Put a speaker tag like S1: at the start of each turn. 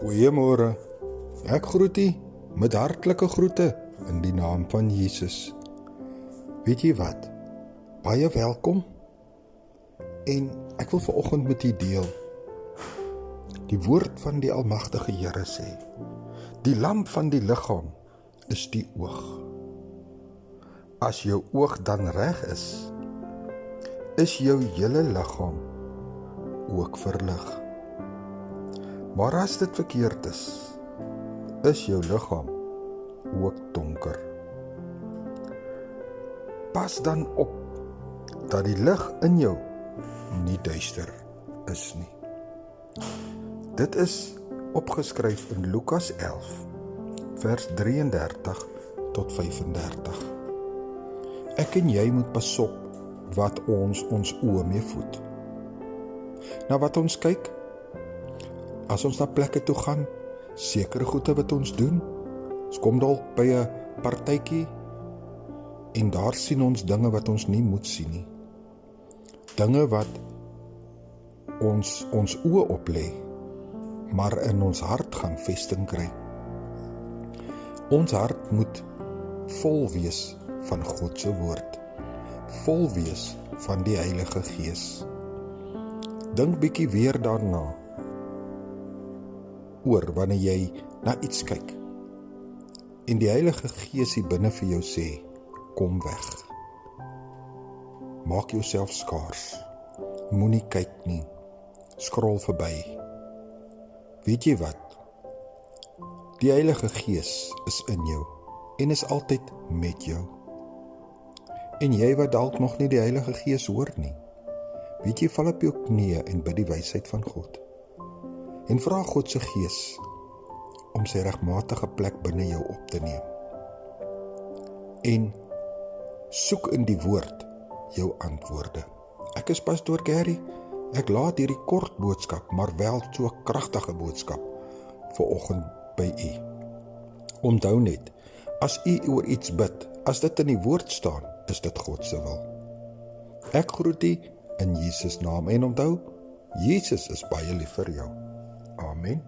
S1: Goeiemôre. Ek groet u met hartlike groete in die naam van Jesus. Weet jy wat? Baie welkom. En ek wil vanoggend met u deel. Die woord van die Almagtige Here sê: die lamp van die liggaam is die oog. As jou oog dan reg is jou hele liggaam ook verlig. Maar as dit verkeerd is jou liggaam ook donker. Pas dan op dat die lig in jou nie duister is nie. Dit is opgeskryf in Lukas 11, vers 33 tot 35. Ek en jy moet pas op wat ons oë mee voed. Na wat ons kyk, as ons na plekke toe gaan, sekere goede wat ons doen, ons kom dalk by 'n partytjie en daar sien ons dinge wat ons nie moet sien nie. Dinge wat ons oë op lê, maar in ons hart gaan vesting kry. Ons hart moet vol wees van God se woord, vol wees van die Heilige Gees. Dink bietjie weer daarna oor wanneer jy na iets kyk en die Heilige Gees hier binne vir jou sê, kom weg. Maak jouself skaars. Moenie kyk nie. Skrol verby. Weet jy wat? Die Heilige Gees is in jou en is altyd met jou. En jy wat dalk nog nie die Heilige Gees hoor nie, weet jy, val op jou knieë en bid die wysheid van God. En vra God se Gees om sy regmatige plek binne jou op te neem. En soek in die woord jou antwoorde. Ek is Pastoor Gary. Ek laat hierdie kort boodskap, maar wel so 'n kragtige boodskap vanoggend by u. Onthou net, as u oor iets bid, as dit in die woord staan, is dit God se wil. Ek groet u in Jesus naam en onthou, Jesus is baie lief vir jou. Amen.